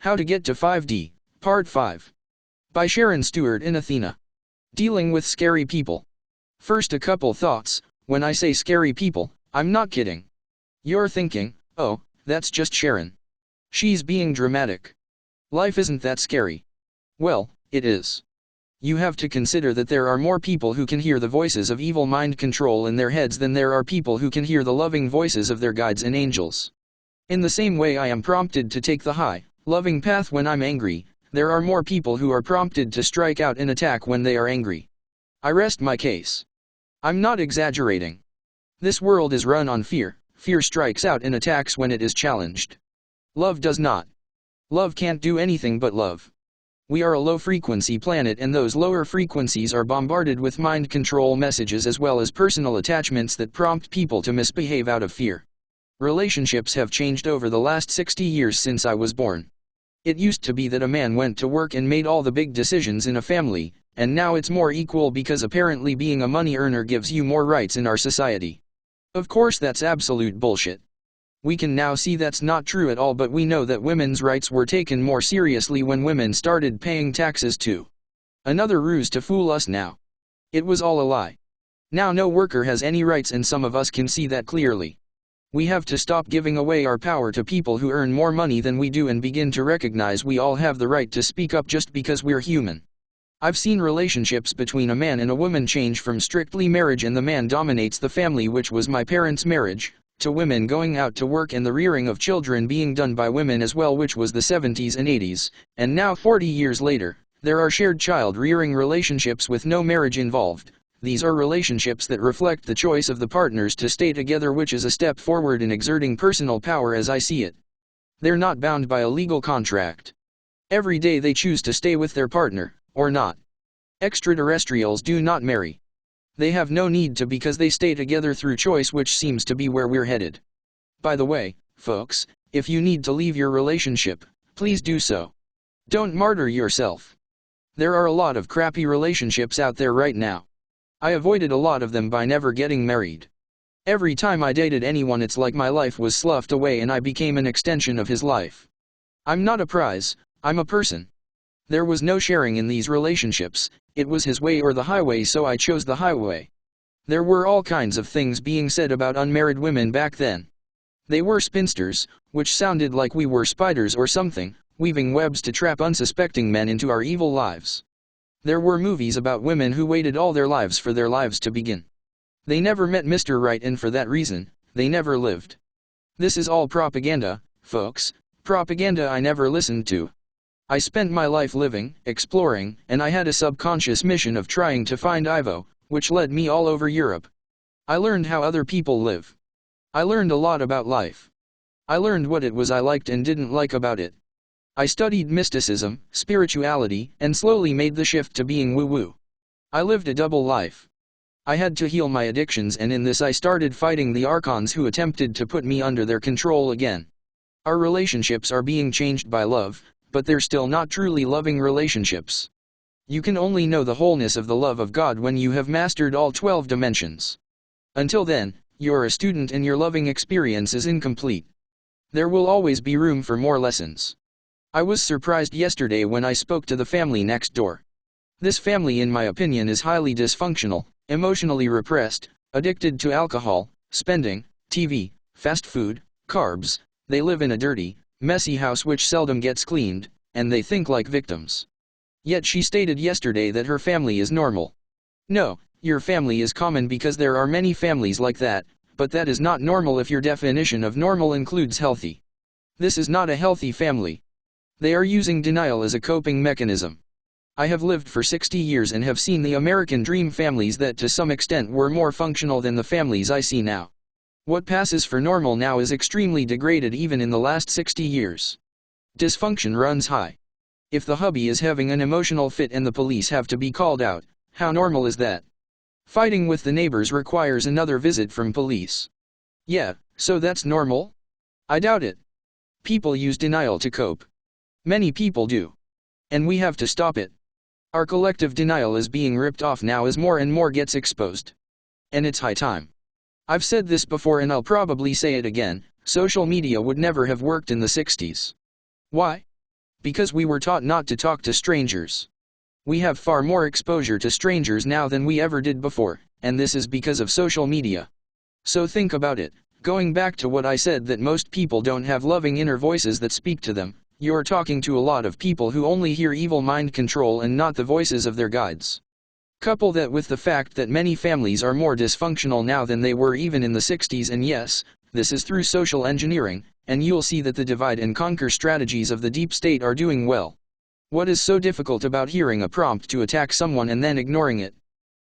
How to Get to 5D, Part 5. By SHARON Stewart in Athena. Dealing with scary people. First, a couple thoughts. When I say scary people, I'm not kidding. You're thinking, oh, that's just SHARON. She's being dramatic. Life isn't that scary. Well, it is. You have to consider that there are more people who can hear the voices of evil mind control in their heads than there are people who can hear the loving voices of their guides and angels. In the same way I am prompted to take the high, loving path when I'm angry, there are more people who are prompted to strike out and attack when they are angry. I rest my case. I'm not exaggerating. This world is run on fear. Fear strikes out and attacks when it is challenged. Love does not. Love can't do anything but love. We are a low-frequency planet, and those lower frequencies are bombarded with mind control messages as well as personal attachments that prompt people to misbehave out of fear. Relationships have changed over the last 60 years since I was born. It used to be that a man went to work and made all the big decisions in a family, and now it's more equal because apparently being a money earner gives you more rights in our society. Of course, that's absolute bullshit. We can now see that's not true at all, but we know that women's rights were taken more seriously when women started paying taxes too. Another ruse to fool us now. It was all a lie. Now no worker has any rights, and some of us can see that clearly. We have to stop giving away our power to people who earn more money than we do and begin to recognize we all have the right to speak up just because we're human. I've seen relationships between a man and a woman change from strictly marriage and the man dominates the family, which was my parents' marriage, to women going out to work and the rearing of children being done by women as well, which was the 70s and 80s, and now 40 years later, there are shared child rearing relationships with no marriage involved. These are relationships that reflect the choice of the partners to stay together, which is a step forward in exerting personal power as I see it. They're not bound by a legal contract. Every day they choose to stay with their partner, or not. Extraterrestrials do not marry. They have no need to because they stay together through choice, which seems to be where we're headed. By the way, folks, if you need to leave your relationship, please do so. Don't martyr yourself. There are a lot of crappy relationships out there right now. I avoided a lot of them by never getting married. Every time I dated anyone, it's like my life was sloughed away and I became an extension of his life. I'm not a prize, I'm a person. There was no sharing in these relationships. It was his way or the highway, so I chose the highway. There were all kinds of things being said about unmarried women back then. They were spinsters, which sounded like we were spiders or something, weaving webs to trap unsuspecting men into our evil lives. There were movies about women who waited all their lives for their lives to begin. They never met Mr. Right, and for that reason, they never lived. This is all propaganda, folks, propaganda I never listened to. I spent my life living, exploring, and I had a subconscious mission of trying to find Ivo, which led me all over Europe. I learned how other people live. I learned a lot about life. I learned what it was I liked and didn't like about it. I studied mysticism, spirituality, and slowly made the shift to being woo-woo. I lived a double life. I had to heal my addictions, and in this I started fighting the archons who attempted to put me under their control again. Our relationships are being changed by love, but they're still not truly loving relationships. You can only know the wholeness of the love of God when you have mastered all 12 dimensions. Until then, you're a student and your loving experience is incomplete. There will always be room for more lessons. I was surprised yesterday when I spoke to the family next door. This family, in my opinion, is highly dysfunctional, emotionally repressed, addicted to alcohol, spending, TV, fast food, carbs. They live in a dirty, messy house which seldom gets cleaned, and they think like victims. Yet she stated yesterday that her family is normal. No, your family is common because there are many families like that, but that is not normal if your definition of normal includes healthy. This is not a healthy family. They are using denial as a coping mechanism. I have lived for 60 years and have seen the American dream families that to some extent were more functional than the families I see now. What passes for normal now is extremely degraded even in the last 60 years. Dysfunction runs high. If the hubby is having an emotional fit and the police have to be called out, how normal is that? Fighting with the neighbors requires another visit from police. Yeah, so that's normal? I doubt it. People use denial to cope. Many people do. And we have to stop it. Our collective denial is being ripped off now as more and more gets exposed. And it's high time. I've said this before and I'll probably say it again, social media would never have worked in the 60s. Why? Because we were taught not to talk to strangers. We have far more exposure to strangers now than we ever did before, and this is because of social media. So think about it, going back to what I said that most people don't have loving inner voices that speak to them, you're talking to a lot of people who only hear evil mind control and not the voices of their guides. Couple that with the fact that many families are more dysfunctional now than they were even in the 60s, and yes, this is through social engineering, and you'll see that the divide and conquer strategies of the deep state are doing well. What is so difficult about hearing a prompt to attack someone and then ignoring it?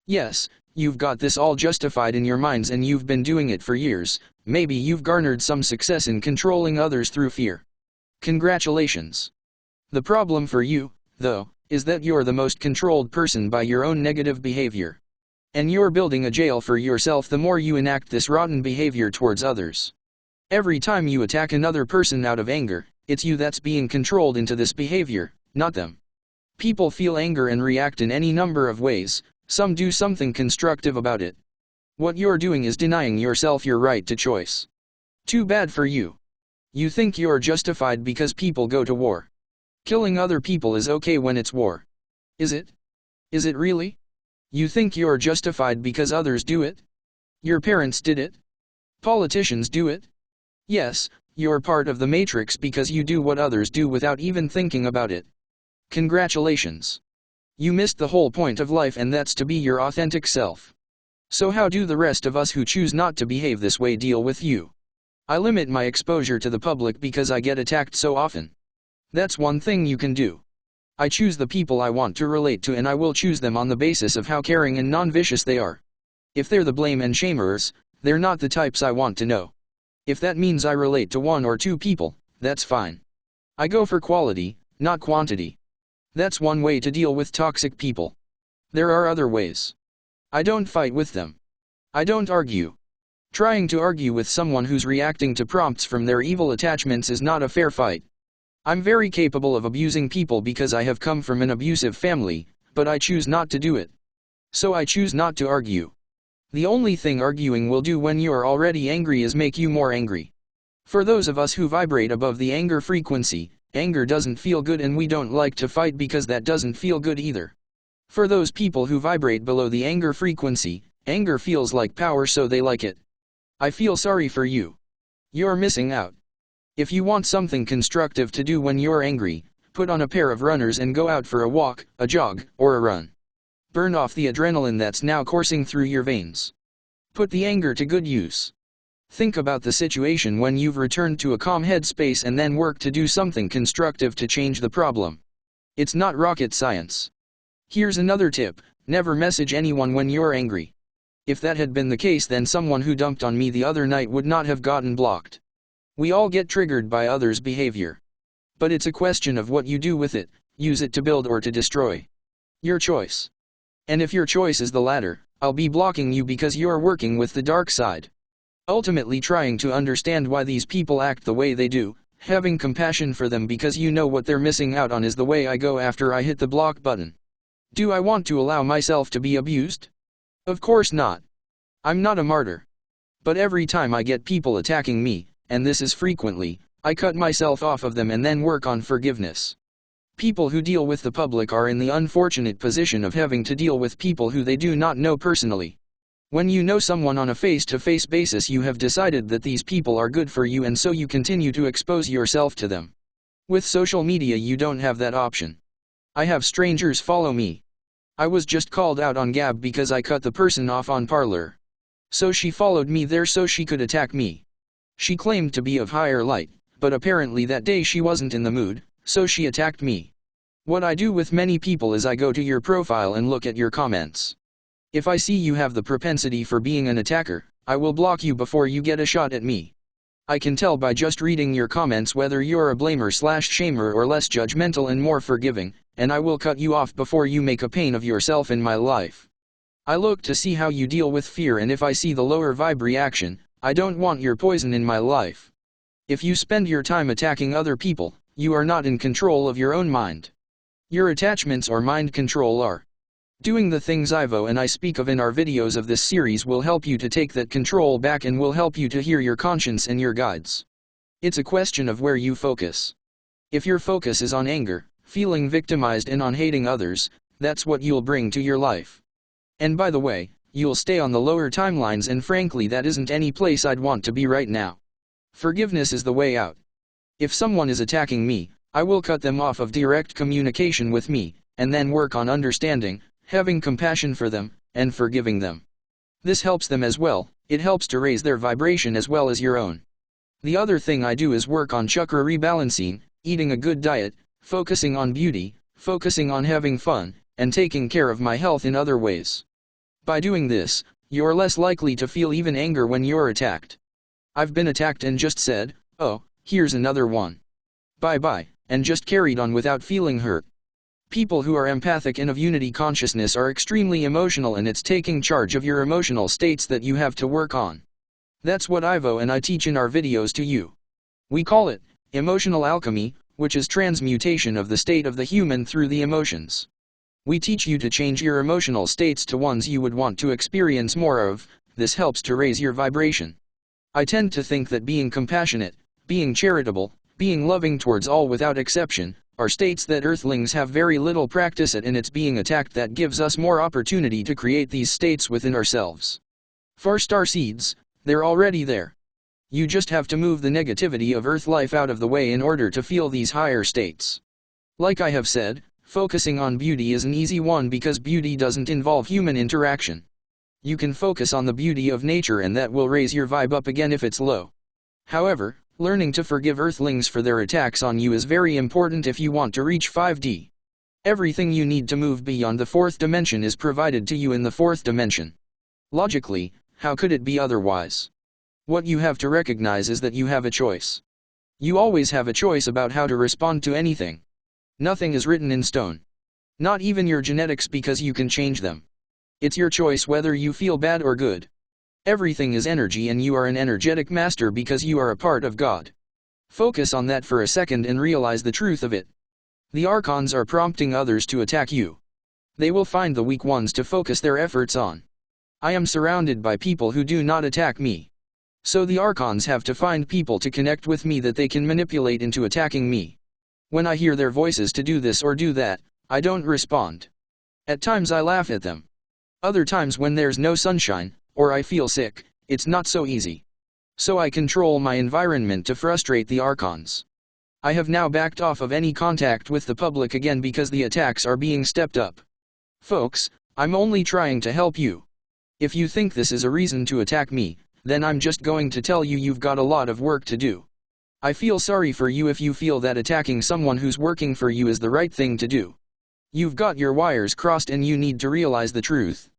Yes, you've got this all justified in your minds and you've been doing it for years. Maybe you've garnered some success in controlling others through fear. Congratulations. The problem for you, though, is that you're the most controlled person by your own negative behavior. And you're building a jail for yourself the more you enact this rotten behavior towards others. Every time you attack another person out of anger, it's you that's being controlled into this behavior, not them. People feel anger and react in any number of ways, some do something constructive about it. What you're doing is denying yourself your right to choice. Too bad for you. You think you're justified because people go to war. Killing other people is okay when it's war. Is it? Is it really? You think you're justified because others do it? Your parents did it? Politicians do it? Yes, you're part of the matrix because you do what others do without even thinking about it. Congratulations. You missed the whole point of life, and that's to be your authentic self. So how do the rest of us who choose not to behave this way deal with you? I limit my exposure to the public because I get attacked so often. That's one thing you can do. I choose the people I want to relate to, and I will choose them on the basis of how caring and non-vicious they are. If they're the blame and shamers, they're not the types I want to know. If that means I relate to 1 or 2 people, that's fine. I go for quality, not quantity. That's one way to deal with toxic people. There are other ways. I don't fight with them. I don't argue. Trying to argue with someone who's reacting to prompts from their evil attachments is not a fair fight. I'm very capable of abusing people because I have come from an abusive family, but I choose not to do it. So I choose not to argue. The only thing arguing will do when you're already angry is make you more angry. For those of us who vibrate above the anger frequency, anger doesn't feel good, and we don't like to fight because that doesn't feel good either. For those people who vibrate below the anger frequency, anger feels like power, so they like it. I feel sorry for you. You're missing out. If you want something constructive to do when you're angry, put on a pair of runners and go out for a walk, a jog, or a run. Burn off the adrenaline that's now coursing through your veins. Put the anger to good use. Think about the situation when you've returned to a calm headspace and then work to do something constructive to change the problem. It's not rocket science. Here's another tip: never message anyone when you're angry. If that had been the case, then someone who dumped on me the other night would not have gotten blocked. We all get triggered by others' behavior. But it's a question of what you do with it, use it to build or to destroy. Your choice. And if your choice is the latter, I'll be blocking you because you're working with the dark side. Ultimately trying to understand why these people act the way they do, having compassion for them because you know what they're missing out on, is the way I go after I hit the block button. Do I want to allow myself to be abused? Of course not. I'm not a martyr. But every time I get people attacking me, and this is frequently, I cut myself off of them and then work on forgiveness. People who deal with the public are in the unfortunate position of having to deal with people who they do not know personally. When you know someone on a face-to-face basis, you have decided that these people are good for you, and so you continue to expose yourself to them. With social media you don't have that option. I have strangers follow me. I was just called out on Gab because I cut the person off on Parler. So she followed me there so she could attack me. She claimed to be of higher light, but apparently that day she wasn't in the mood, so she attacked me. What I do with many people is I go to your profile and look at your comments. If I see you have the propensity for being an attacker, I will block you before you get a shot at me. I can tell by just reading your comments whether you're a blamer/shamer or less judgmental and more forgiving, and I will cut you off before you make a pain of yourself in my life. I look to see how you deal with fear, and if I see the lower vibe reaction, I don't want your poison in my life. If you spend your time attacking other people, you are not in control of your own mind. Your attachments or mind control are. Doing the things Ivo and I speak of in our videos of this series will help you to take that control back and will help you to hear your conscience and your guides. It's a question of where you focus. If your focus is on anger, feeling victimized and on hating others, that's what you'll bring to your life. And by the way, you'll stay on the lower timelines, and frankly that isn't any place I'd want to be right now. Forgiveness is the way out. If someone is attacking me, I will cut them off of direct communication with me, and then work on understanding, having compassion for them, and forgiving them. This helps them as well. It helps to raise their vibration as well as your own. The other thing I do is work on chakra rebalancing, eating a good diet, focusing on beauty, focusing on having fun, and taking care of my health in other ways. By doing this, you're less likely to feel even anger when you're attacked. I've been attacked and just said, "Oh, here's another one. Bye-bye," and just carried on without feeling hurt. People who are empathic and of unity consciousness are extremely emotional, and it's taking charge of your emotional states that you have to work on. That's what Ivo and I teach in our videos to you. We call it emotional alchemy, which is transmutation of the state of the human through the emotions. We teach you to change your emotional states to ones you would want to experience more of. This helps to raise your vibration. I tend to think that being compassionate, being charitable, being loving towards all without exception, are states that earthlings have very little practice at, and it's being attacked that gives us more opportunity to create these states within ourselves. For star seeds, they're already there. You just have to move the negativity of earth life out of the way in order to feel these higher states. Like I have said, focusing on beauty is an easy one because beauty doesn't involve human interaction. You can focus on the beauty of nature and that will raise your vibe up again if it's low. However, learning to forgive earthlings for their attacks on you is very important if you want to reach 5D. Everything you need to move beyond the 4th dimension is provided to you in the 4th dimension. Logically, how could it be otherwise? What you have to recognize is that you have a choice. You always have a choice about how to respond to anything. Nothing is written in stone. Not even your genetics, because you can change them. It's your choice whether you feel bad or good. Everything is energy, and you are an energetic master because you are a part of God. Focus on that for a second and realize the truth of it. The archons are prompting others to attack you. They will find the weak ones to focus their efforts on. I am surrounded by people who do not attack me. So the archons have to find people to connect with me that they can manipulate into attacking me. When I hear their voices to do this or do that, I don't respond. At times I laugh at them. Other times, when there's no sunshine, or I feel sick, it's not so easy. So I control my environment to frustrate the archons. I have now backed off of any contact with the public again because the attacks are being stepped up. Folks, I'm only trying to help you. If you think this is a reason to attack me, then I'm just going to tell you you've got a lot of work to do. I feel sorry for you if you feel that attacking someone who's working for you is the right thing to do. You've got your wires crossed and you need to realize the truth.